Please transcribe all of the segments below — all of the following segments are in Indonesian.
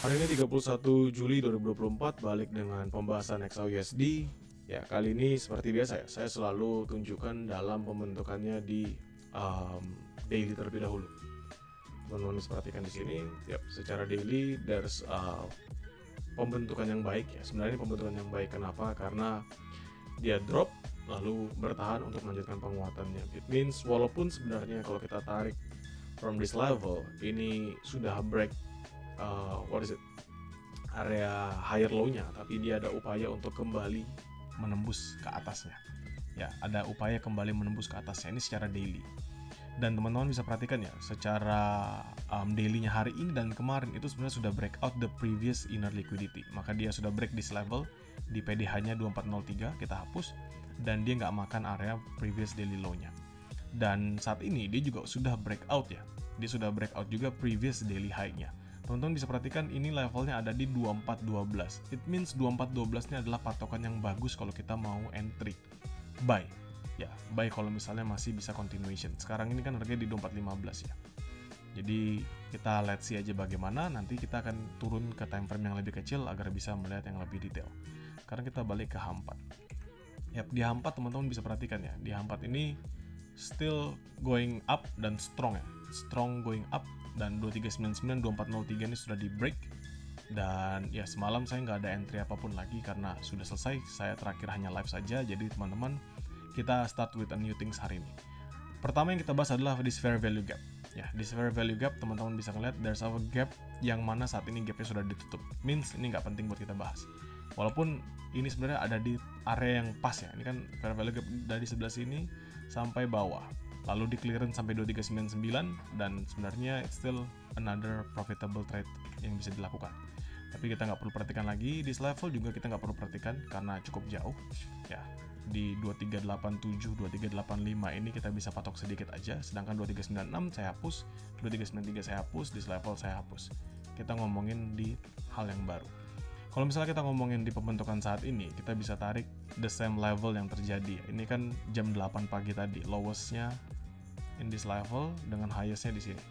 Hari ini 31 Juli 2024, balik dengan pembahasan XAUUSD. Ya, kali ini seperti biasa ya, saya selalu tunjukkan dalam pembentukannya di daily terlebih dahulu. Teman-teman bisa perhatikan di sini, secara daily there's pembentukan yang baik ya. Sebenarnya pembentukan yang baik kenapa? Karena dia drop lalu bertahan untuk melanjutkan penguatannya. It means walaupun sebenarnya kalau kita tarik from this level ini sudah break area higher low-nya, tapi dia ada upaya untuk kembali menembus ke atasnya. Ya, ada upaya kembali menembus ke atasnya ini secara daily. Dan teman-teman bisa perhatikan ya, secara daily-nya hari ini dan kemarin itu sebenarnya sudah break out the previous inner liquidity. Maka dia sudah break this level di PDH-nya 2403, kita hapus, dan dia nggak makan area previous daily low-nya. Dan saat ini dia juga sudah break out ya. Dia sudah break out juga previous daily high-nya. Teman-teman bisa perhatikan ini levelnya ada di 2412. It means 2412 ini adalah patokan yang bagus kalau kita mau entry. Buy. Ya, buy kalau misalnya masih bisa continuation. Sekarang ini kan harganya di 2415 ya. Jadi kita let's see aja bagaimana. Nanti kita akan turun ke time frame yang lebih kecil agar bisa melihat yang lebih detail. Sekarang kita balik ke H4. Yap, di H4 teman-teman bisa perhatikan ya. Di H4 ini still going up dan strong ya. Strong going up. Dan 2399, 2403 ini sudah di break. Dan ya semalam saya nggak ada entry apapun lagi karena sudah selesai. Saya terakhir hanya live saja. Jadi teman-teman, kita start with a new things hari ini. Pertama yang kita bahas adalah this fair value gap. Ya, this fair value gap teman-teman bisa ngeliat there's a gap yang mana saat ini gapnya sudah ditutup. Means ini nggak penting buat kita bahas. Walaupun ini sebenarnya ada di area yang pas ya. Ini kan fair value gap dari sebelah sini sampai bawah. Lalu di clearance sampai 2399 dan sebenarnya it's still another profitable trade yang bisa dilakukan. Tapi kita nggak perlu perhatikan lagi, di level juga kita nggak perlu perhatikan karena cukup jauh. Ya, di 2387, 2385 ini kita bisa patok sedikit aja, sedangkan 2396 saya hapus, 2393 saya hapus, di level saya hapus. Kita ngomongin di hal yang baru. Kalau misalnya kita ngomongin di pembentukan saat ini, kita bisa tarik the same level yang terjadi. Ini kan jam 8 pagi tadi, lowest-nya in this level dengan highest-nya di sini.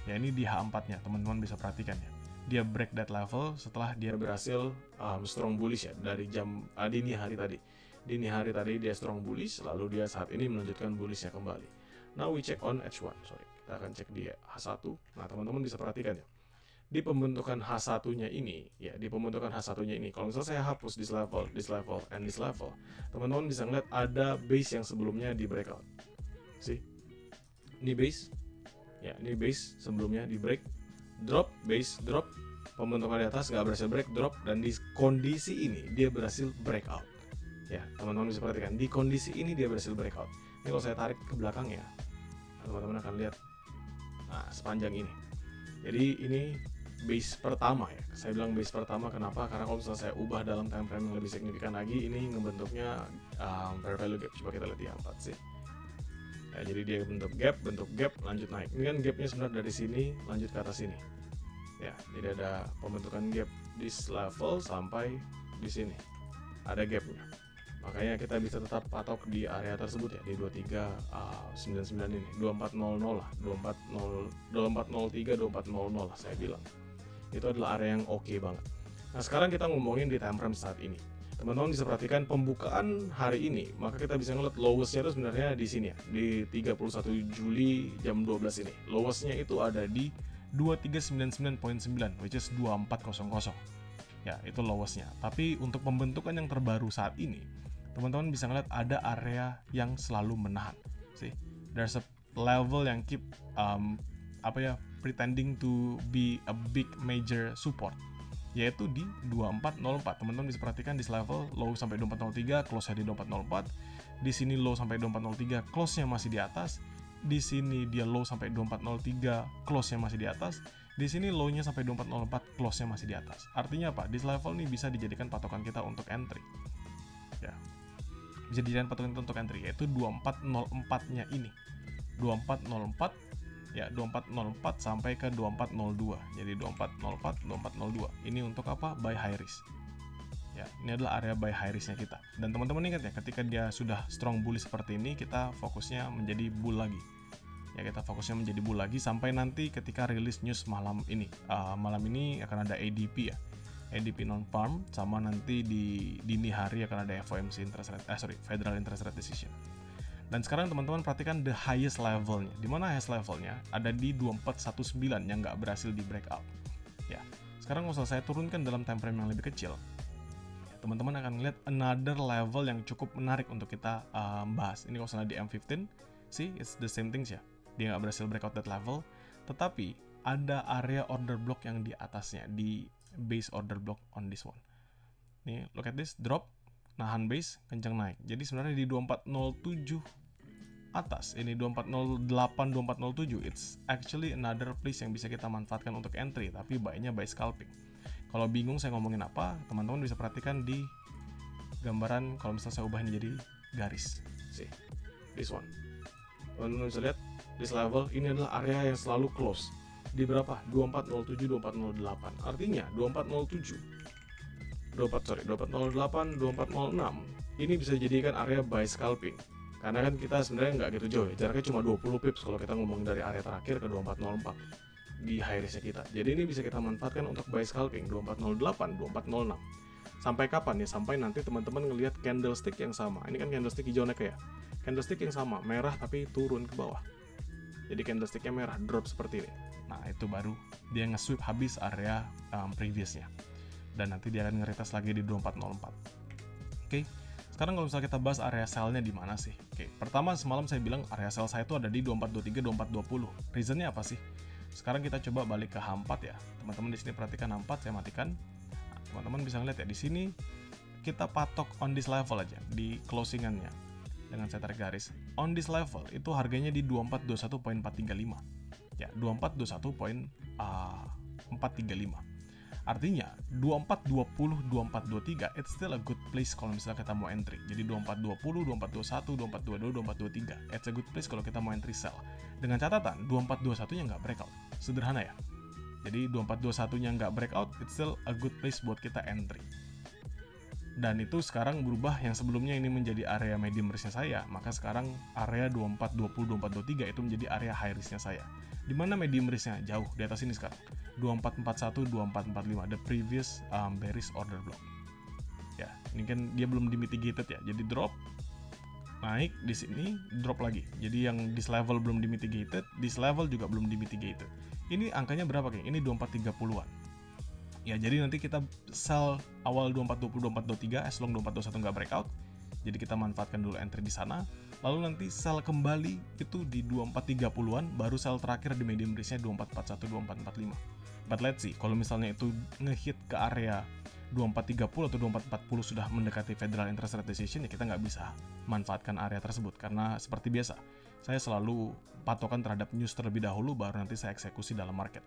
Ya, ini di H4-nya, teman-teman bisa perhatikan ya. Dia break that level setelah dia berhasil strong bullish ya dari jam dini hari tadi. Dini hari tadi dia strong bullish, lalu dia saat ini melanjutkan bullish-nya kembali. Now we check on H1, kita akan cek di H1. Nah, teman-teman bisa perhatikan ya. Di pembentukan H1-nya ini, ya di pembentukan H1-nya ini, kalau misalnya saya hapus this level, and this level, teman-teman bisa ngeliat ada base yang sebelumnya di breakout. See? Ini base, ya ini base sebelumnya di break, drop, base, drop, pembentukan di atas nggak berhasil break, drop, dan di kondisi ini dia berhasil breakout. Ya, teman-teman bisa perhatikan, di kondisi ini dia berhasil breakout. Ini kalau saya tarik ke belakang ya, teman-teman akan lihat, nah sepanjang ini. Jadi ini base pertama ya, saya bilang base pertama kenapa? Karena kalau misalnya saya ubah dalam time frame yang lebih signifikan lagi, ini ngebentuknya fair value gap. Coba kita lihat di A4 sih ya, jadi dia bentuk gap, lanjut naik. Ini kan gapnya sebenarnya dari sini lanjut ke atas sini ya, jadi ada pembentukan gap di level sampai di sini ada gapnya, makanya kita bisa tetap patok di area tersebut ya, di 2399 ini, 2400 lah, 2403, 2400 lah saya bilang. Itu adalah area yang oke banget. Nah, sekarang kita ngomongin di time frame saat ini. Teman-teman bisa perhatikan pembukaan hari ini, maka kita bisa ngeliat lowest-nya itu sebenarnya di sini ya, di 31 Juli jam 12 ini. Lowest-nya itu ada di 2399.9, which is 2400. Ya, itu lowest-nya. Tapi untuk pembentukan yang terbaru saat ini, teman-teman bisa ngeliat ada area yang selalu menahan. See, there's a level yang keep pretending to be a big major support, yaitu di 2404. Teman-teman bisa perhatikan di level low sampai 2403, close-nya di 2404. Di sini low sampai 2403, close-nya masih di atas. Di sini dia low sampai 2403, close-nya masih di atas. Di sini low-nya sampai 2404, close-nya masih di atas. Artinya apa? Di level ini bisa dijadikan patokan kita untuk entry. Ya. Bisa dijadikan patokan kita untuk entry, yaitu 2404-nya ini. 2404 ya, 2404 sampai ke 2402. Jadi 2404, 2402. Ini untuk apa? Buy high risk. Ya, ini adalah area buy high risk-nya kita. Dan teman-teman ingat ya, ketika dia sudah strong bullish seperti ini, kita fokusnya menjadi bull lagi. Ya, kita fokusnya menjadi bull lagi sampai nanti ketika rilis news malam ini. Malam ini akan ada ADP ya, ADP non-farm, sama nanti di dini hari akan ada FOMC interest rate, Federal Interest Rate Decision. Dan sekarang teman-teman perhatikan the highest levelnya. Di mana highest levelnya? Ada di 2419 yang nggak berhasil di breakout. Ya, sekarang kalau saya turunkan dalam time frame yang lebih kecil, teman-teman akan melihat another level yang cukup menarik untuk kita bahas. Ini kalau misalnya di M15, see, it's the same things ya. Dia nggak berhasil breakout that level, tetapi ada area order block yang di atasnya, di base order block on this one. Nih, look at this, drop, nahan base, kencang naik. Jadi sebenarnya di 2407 atas, ini 2408, 2407, it's actually another place yang bisa kita manfaatkan untuk entry, tapi buy-nya buy scalping. Kalau bingung saya ngomongin apa, teman-teman bisa perhatikan di gambaran kalau misalnya saya ubah ini jadi garis. See, this one. Teman-teman bisa lihat, this level ini adalah area yang selalu close. Di berapa? 2407, 2408. Artinya 2407, 2408, 2406 ini bisa dijadikan area buy scalping. Karena kan kita sebenarnya nggak gitu jauh ya, jaraknya cuma 20 pips kalau kita ngomong dari area terakhir ke 2404 di high risk kita. Jadi ini bisa kita manfaatkan untuk buy scalping 2408, 2406. Sampai kapan ya? Sampai nanti teman-teman ngelihat candlestick yang sama. Ini kan candlestick hijau naik ya. Candlestick yang sama, merah tapi turun ke bawah. Jadi candlesticknya merah, drop seperti ini. Nah, itu baru dia nge-sweep habis area previousnya. Dan nanti dia akan nge-retest lagi di 2404. Oke. Sekarang kalau misalnya kita bahas area sell-nya di mana sih? Oke, pertama semalam saya bilang area sell saya itu ada di 2423, 2420. Reasonnya apa sih? Sekarang kita coba balik ke H4 ya. Teman-teman di sini perhatikan H4, saya matikan. Nah, teman-teman bisa ngeliat ya di sini kita patok on this level aja di closingannya. Dengan saya tarik garis. On this level itu harganya di 2421.435. Ya, 2421.435. Artinya 2420, 2423 it's still a good place kalau misalnya kita mau entry. Jadi 2420, 2421, 2422, 2423 it's a good place kalau kita mau entry sell. Dengan catatan 2421-nya nggak breakout. Sederhana ya. Jadi 2421-nya nggak breakout, it's still a good place buat kita entry. Dan itu sekarang berubah, yang sebelumnya ini menjadi area medium risk-nya saya, maka sekarang area 2420, 2423 itu menjadi area high risk-nya saya. Di mana medium risk-nya? Jauh di atas ini sekarang. 2441, 2445, the previous bearish order block. Ya, ini kan dia belum dimitigated ya. Jadi drop, naik di sini, drop lagi. Jadi yang this level belum dimitigated, this level juga belum dimitigated. Ini angkanya berapa kayak? Ini 2430-an. Ya, jadi nanti kita sell awal 2420, 2423, as long 2421 nggak breakout. Jadi kita manfaatkan dulu entry di sana. Lalu nanti sell kembali itu di 2430-an, baru sell terakhir di medium risk-nya 2441, 2445. But let's see, kalau misalnya itu ngehit ke area 2430 atau 2440 sudah mendekati Federal Interest Rate Decision, ya kita nggak bisa manfaatkan area tersebut. Karena seperti biasa, saya selalu patokan terhadap news terlebih dahulu, baru nanti saya eksekusi dalam market.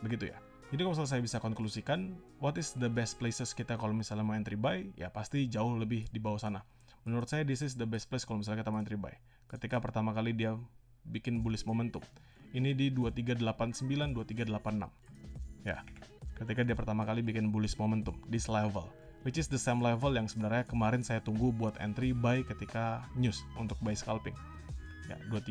Begitu ya. Jadi kalau misalnya saya bisa konklusikan, what is the best places kita kalau misalnya mau entry buy, ya pasti jauh lebih di bawah sana. Menurut saya, this is the best place kalau misalnya kita mau entry buy. Ketika pertama kali dia bikin bullish momentum. Ini di 2389, 2386. Ya, ketika dia pertama kali bikin bullish momentum, this level. Which is the same level yang sebenarnya kemarin saya tunggu buat entry buy ketika news untuk buy scalping. Ya, 8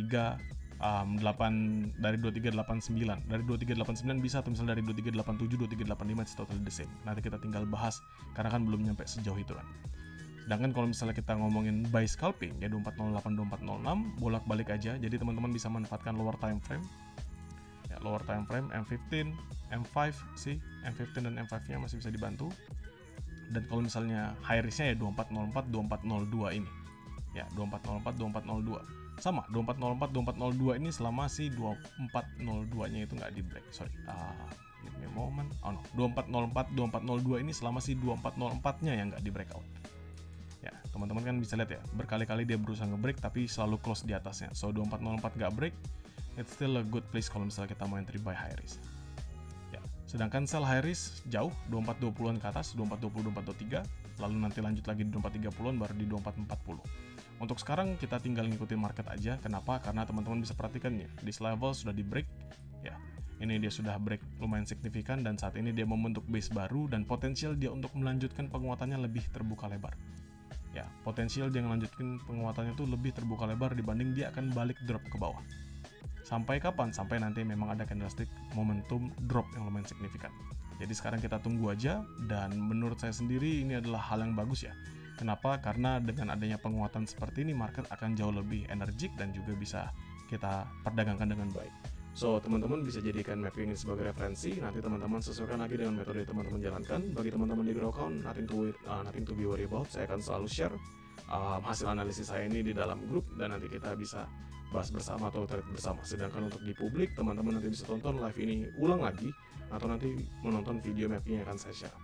dari 2389. Dari 2389 bisa, atau misalnya dari 2387, 2385 it's totally the same. Nanti kita tinggal bahas karena kan belum nyampe sejauh itu kan. Sedangkan kalau misalnya kita ngomongin buy scalping ya 2408, 2406 bolak-balik aja. Jadi teman-teman bisa manfaatkan lower time frame. Ya, lower time frame M15, M5 sih, M15 dan M5-nya masih bisa dibantu. Dan kalau misalnya high risk-nya ya 2404, 2402 ini. Ya, 2404, 2402. Sama, 2404, 2402 ini selama si 2402-nya itu nggak di break. Sorry, give me a moment. Oh no, 2404, 2402 ini selama si 2404-nya yang nggak di breakout. Ya, teman-teman kan bisa lihat ya, berkali-kali dia berusaha nge-break tapi selalu close di atasnya. So 2404 nggak break, it's still a good place kalau misalnya kita mau entry buy high risk. Ya, sedangkan sell high risk jauh, 2420-an ke atas, 2420, 2423, lalu nanti lanjut lagi di 2430-an baru di 2440. Untuk sekarang kita tinggal ngikutin market aja. Kenapa? Karena teman-teman bisa perhatikan ya, this level sudah di break. Ya, ini dia sudah break lumayan signifikan dan saat ini dia membentuk base baru dan potensial dia untuk melanjutkan penguatannya lebih terbuka lebar. Ya, potensial dia melanjutkan penguatannya itu lebih terbuka lebar dibanding dia akan balik drop ke bawah. Sampai kapan? Sampai nanti memang ada candlestick momentum drop yang lumayan signifikan. Jadi sekarang kita tunggu aja, dan menurut saya sendiri ini adalah hal yang bagus ya. Kenapa? Karena dengan adanya penguatan seperti ini, market akan jauh lebih energik dan juga bisa kita perdagangkan dengan baik. So, teman-teman bisa jadikan mapping ini sebagai referensi. Nanti teman-teman sesuaikan lagi dengan metode yang teman-teman jalankan. Bagi teman-teman di grow account, nothing to be worry about. Saya akan selalu share hasil analisis saya ini di dalam grup, dan nanti kita bisa bahas bersama atau trade bersama. Sedangkan untuk di publik, teman-teman nanti bisa tonton live ini ulang lagi, atau nanti menonton video mapping yang akan saya share.